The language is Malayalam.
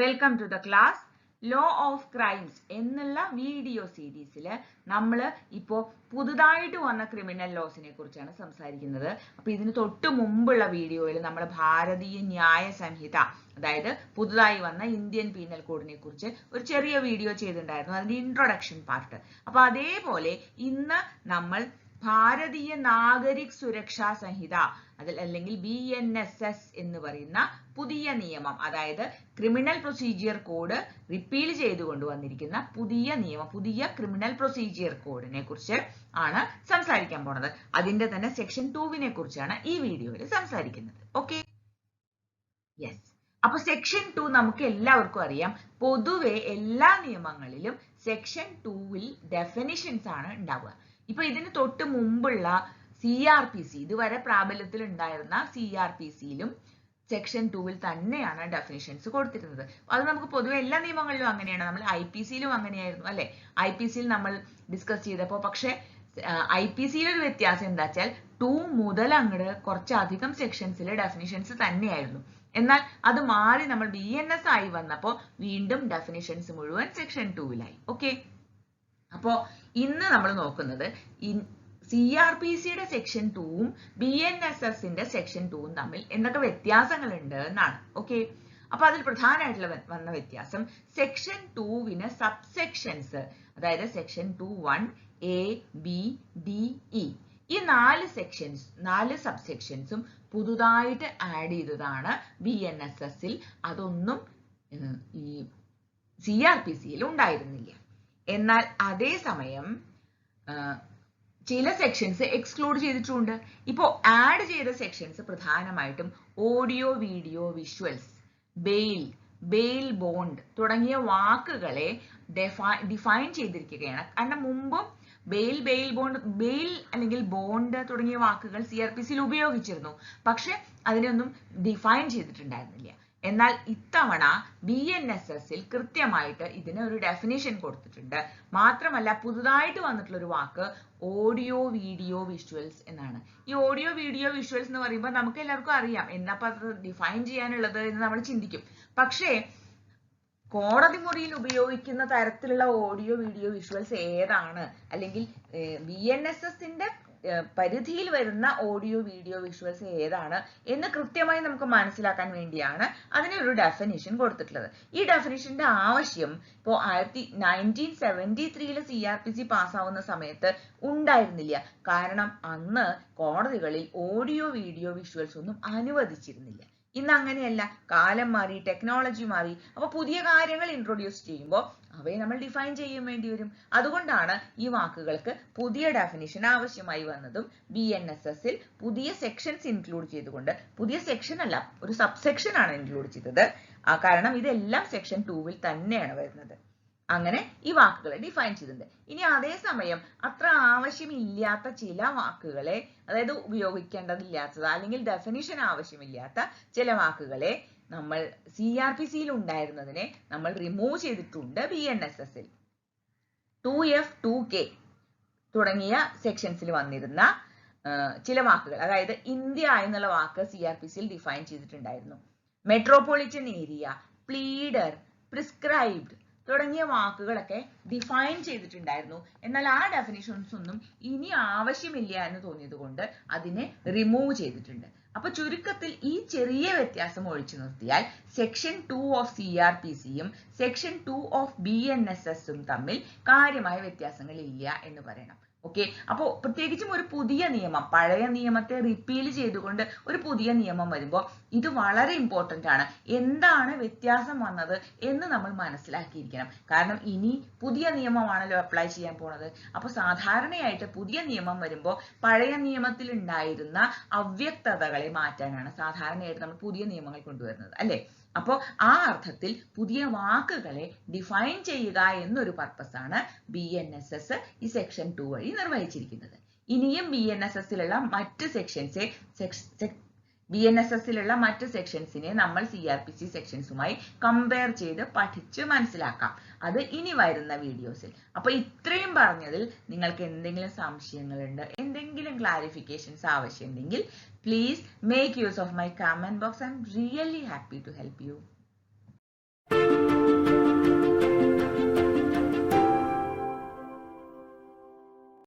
Welcome to the class. Law of crimes എന്നുള്ള വീഡിയോ സീരീസിൽ നമ്മൾ ഇപ്പോൾ പുതുതായിട്ട് വന്ന ക്രിമിനൽ ലോസിനെ കുറിച്ചാണ് സംസാരിക്കുന്നത്. അപ്പോൾ ഇതിന് തൊട്ട് മുമ്പുള്ള വീഡിയോയിൽ നമ്മൾ ഭാരതീയ ന്യായ സംഹിത, അതായത് പുതുതായി വന്ന ഇന്ത്യൻ പീനൽ കോഡിനെ കുറിച്ച് ഒരു ചെറിയ വീഡിയോ ചെയ്തിട്ടുണ്ടായിരുന്നു, അതിന്റെ ഇൻട്രൊഡക്ഷൻ പാർട്ട്. അപ്പോൾ അതേപോലെ ഇന്ന് നമ്മൾ ഭാരതീയ നാഗരിക് സുരക്ഷാ സംഹിത അല്ലെങ്കിൽ BNSS എന്ന് പറയുന്ന പുതിയ നിയമം, അതായത് ക്രിമിനൽ പ്രൊസീജിയർ കോഡ് റിപ്പീൽ ചെയ്തു കൊണ്ടുവന്നിരിക്കുന്ന പുതിയ നിയമം, പുതിയ ക്രിമിനൽ പ്രൊസീജിയർ കോഡിനെ കുറിച്ച് ആണ് സംസാരിക്കാൻ പോണത്. അതിന്റെ തന്നെ സെക്ഷൻ 2 കുറിച്ചാണ് ഈ വീഡിയോയിൽ സംസാരിക്കുന്നത്. Okay, yes. അപ്പൊ സെക്ഷൻ 2 നമുക്ക് എല്ലാവർക്കും അറിയാം. പൊതുവെ എല്ലാ നിയമങ്ങളിലും സെക്ഷൻ 2 ഡെഫിനിഷൻസ് ആണ് ഉണ്ടാവുക. ഇപ്പൊ ഇതിന് തൊട്ട് മുമ്പുള്ള CRPC, ഇതുവരെ പ്രാബല്യത്തിൽ ഉണ്ടായിരുന്ന CRPCയിലും സെക്ഷൻ 2 തന്നെയാണ് ഡെഫിനിഷൻസ് കൊടുത്തിരുന്നത്. അത് നമുക്ക് പൊതുവെ എല്ലാ നിയമങ്ങളിലും അങ്ങനെയാണ്. നമ്മൾ IPCയിലും അങ്ങനെയായിരുന്നു അല്ലെ? IPCയിൽ നമ്മൾ ഡിസ്കസ് ചെയ്തപ്പോൾ പക്ഷെ IPCയിൽ ഒരു വ്യത്യാസം എന്താ വെച്ചാൽ 2 മുതൽ അങ്ങോട്ട് കുറച്ചധികം സെക്ഷൻസിലെ ഡെഫിനിഷൻസ് തന്നെയായിരുന്നു. എന്നാൽ അത് മാറി നമ്മൾ BNS ആയി വന്നപ്പോൾ വീണ്ടും ഡെഫിനിഷൻസ് മുഴുവൻ സെക്ഷൻ 2 ഓക്കെ, അപ്പോ ഇന്ന് നമ്മൾ നോക്കുന്നത് CRPCയുടെ സെക്ഷൻ 2ഉം BNSSന്റെ സെക്ഷൻ 2ഉം തമ്മിൽ എന്തൊക്കെ വ്യത്യാസങ്ങൾ ഉണ്ട് എന്നാണ്. ഓക്കെ, അപ്പൊ അതിൽ പ്രധാനമായിട്ടുള്ള വന്ന വ്യത്യാസം സെക്ഷൻ 2വിന് സബ്സെക്ഷൻസ്, അതായത് section 2(1) A, B, D, E ഈ 4 സബ്സെക്ഷൻസും പുതുതായിട്ട് ആഡ് ചെയ്തതാണ് BNSSൽ. അതൊന്നും ഈ CRPCയിൽ ഉണ്ടായിരുന്നില്ല. എന്നാൽ അതേസമയം ചില സെക്ഷൻസ് എക്സ്ക്ലൂഡ് ചെയ്തിട്ടുണ്ട്. ഇപ്പോൾ ആഡ് ചെയ്ത സെക്ഷൻസ് പ്രധാനമായിട്ടും audio video visuals, bail bond തുടങ്ങിയ വാക്കുകളെ ഡിഫൈൻ ചെയ്തിരിക്കുകയാണ്. കാരണം മുമ്പും ബെയിൽ അല്ലെങ്കിൽ ബോണ്ട് തുടങ്ങിയ വാക്കുകൾ CRPCയിൽ ഉപയോഗിച്ചിരുന്നു, പക്ഷെ അതിനൊന്നും ഡിഫൈൻ ചെയ്തിട്ടുണ്ടായിരുന്നില്ല. എന്നാൽ ഇത്തവണ BNSSൽ കൃത്യമായിട്ട് ഇതിന് ഒരു ഡെഫിനിഷൻ കൊടുത്തിട്ടുണ്ട്. മാത്രമല്ല പുതുതായിട്ട് വന്നിട്ടുള്ള ഒരു വാക്ക് ഓഡിയോ വീഡിയോ വിഷ്വൽസ് എന്നാണ്. ഈ ഓഡിയോ വീഡിയോ വിഷ്വൽസ് എന്ന് പറയുമ്പോൾ നമുക്ക് എല്ലാവർക്കും അറിയാം എന്താ അത് ഡിഫൈൻ ചെയ്യാനുള്ളത് എന്ന് നമ്മൾ ചിന്തിക്കും. പക്ഷേ കോടതി മുറിയിൽ ഉപയോഗിക്കുന്ന തരത്തിലുള്ള ഓഡിയോ വീഡിയോ വിഷ്വൽസ് ഏതാണ്, അല്ലെങ്കിൽ BNSSന്റെ പരിധിയിൽ വരുന്ന ഓഡിയോ വീഡിയോ വിഷ്വൽസ് ഏതാണ് എന്ന് കൃത്യമായി നമുക്ക് മനസ്സിലാക്കാൻ വേണ്ടിയാണ് അതിന് ഒരു ഡെഫിനിഷൻ കൊടുത്തിട്ടുള്ളത്. ഈ ഡെഫിനിഷന്റെ ആവശ്യം ഇപ്പോൾ 1973 CRPC പാസ്സാവുന്ന സമയത്ത് ഉണ്ടായിരുന്നില്ല. കാരണം അന്ന് കോടതികളിൽ ഓഡിയോ വീഡിയോ വിഷ്വൽസ് ഒന്നും അനുവദിച്ചിരുന്നില്ല. ഇന്ന് അങ്ങനെയല്ല, കാലം മാറി, ടെക്നോളജി മാറി. അപ്പൊ പുതിയ കാര്യങ്ങൾ ഇൻട്രൊഡ്യൂസ് ചെയ്യുമ്പോൾ അവയെ നമ്മൾ ഡിഫൈൻ ചെയ്യാൻ വേണ്ടി വരും. അതുകൊണ്ടാണ് ഈ വാക്കുകൾക്ക് പുതിയ ഡെഫിനിഷൻ ആവശ്യമായി വന്നതും BNSSൽ പുതിയ സെക്ഷൻസ് ഇൻക്ലൂഡ് ചെയ്തുകൊണ്ട്, പുതിയ സെക്ഷൻ അല്ല ഒരു സബ്സെക്ഷൻ ആണ് ഇൻക്ലൂഡ് ചെയ്തത്. കാരണം ഇതെല്ലാം സെക്ഷൻ 2വിൽ തന്നെയാണ് വരുന്നത്. അങ്ങനെ ഈ വാക്കുകളെ ഡിഫൈൻ ചെയ്തിട്ടുണ്ട്. ഇനി അതേസമയം അത്ര ആവശ്യമില്ലാത്ത ചില വാക്കുകളെ, അതായത് ഉപയോഗിക്കേണ്ടതില്ലാത്തത് അല്ലെങ്കിൽ ഡെഫിനിഷൻ ആവശ്യമില്ലാത്ത ചില വാക്കുകളെ നമ്മൾ CRPCയിൽ ഉണ്ടായിരുന്നതിനെ നമ്മൾ റിമൂവ് ചെയ്തിട്ടുണ്ട് BNSSൽ. 2F, 2K തുടങ്ങിയ സെക്ഷൻസിൽ വന്നിരുന്ന ചില വാക്കുകൾ, അതായത് ഇന്ത്യ എന്നുള്ള വാക്ക് CRPCയിൽ ഡിഫൈൻ ചെയ്തിട്ടുണ്ടായിരുന്നു. മെട്രോപൊളിറ്റൻ ഏരിയ, പ്ലീഡർ, പ്രിസ്ക്രൈബ്ഡ് തുടങ്ങിയ വാക്കുകളൊക്കെ ഡിഫൈൻ ചെയ്തിട്ടുണ്ടായിരുന്നു. എന്നാൽ ആ ഡെഫിനിഷൻസ് ഒന്നും ഇനി ആവശ്യമില്ല എന്ന് തോന്നിയത് കൊണ്ട് അതിനെ റിമൂവ് ചെയ്തിട്ടുണ്ട്. അപ്പൊ ചുരുക്കത്തിൽ ഈ ചെറിയ വ്യത്യാസം ഒഴിച്ചു നിർത്തിയാൽ സെക്ഷൻ 2 ഓഫ് CRPCയും സെക്ഷൻ 2 ഓഫ് BNSSും തമ്മിൽ കാര്യമായ വ്യത്യാസങ്ങൾ ഇല്ല എന്ന് പറയണം. ഓക്കെ, അപ്പോൾ പ്രത്യേകിച്ചും ഒരു പുതിയ നിയമം, പഴയ നിയമത്തെ റിപ്പീൽ ചെയ്തുകൊണ്ട് ഒരു പുതിയ നിയമം വരുമ്പോൾ ഇത് വളരെ ഇമ്പോർട്ടന്റ് ആണ്. എന്താണ് വ്യത്യാസം വന്നത് എന്ന് നമ്മൾ മനസ്സിലാക്കിയിരിക്കണം. കാരണം ഇനി പുതിയ നിയമമാണല്ലോ അപ്ലൈ ചെയ്യാൻ പോണത്. അപ്പൊ സാധാരണയായിട്ട് പുതിയ നിയമം വരുമ്പോൾ പഴയ നിയമത്തിൽ ഉണ്ടായിരുന്ന അവ്യക്തതകളെ മാറ്റാനാണ് സാധാരണയായിട്ട് നമ്മൾ പുതിയ നിയമങ്ങൾ കൊണ്ടുവരുന്നത് അല്ലെ? അപ്പോൾ ആ അർത്ഥത്തിൽ പുതിയ വാക്കുകളെ ഡിഫൈൻ ചെയ്യുക എന്നൊരു പർപ്പസാണ് BNSS ഈ സെക്ഷൻ 2 വഴി നിർവഹിച്ചിരിക്കുന്നത്. ഇനിയും BNSSലുള്ള മറ്റ് സെക്ഷൻസിനെ നമ്മൾ CRPC സെക്ഷൻസുമായി കമ്പയർ ചെയ്ത് പഠിച്ച് മനസ്സിലാക്കാം. അത് ഇനി വരുന്ന വീഡിയോസിൽ. അപ്പൊ ഇത്രയും പറഞ്ഞതിൽ നിങ്ങൾക്ക് എന്തെങ്കിലും സംശയങ്ങളുണ്ട്, എന്തെങ്കിലും ക്ലാരിഫിക്കേഷൻസ് ആവശ്യമുണ്ടെങ്കിൽ please make use of my comment box. I'm really happy to help you. Thank you.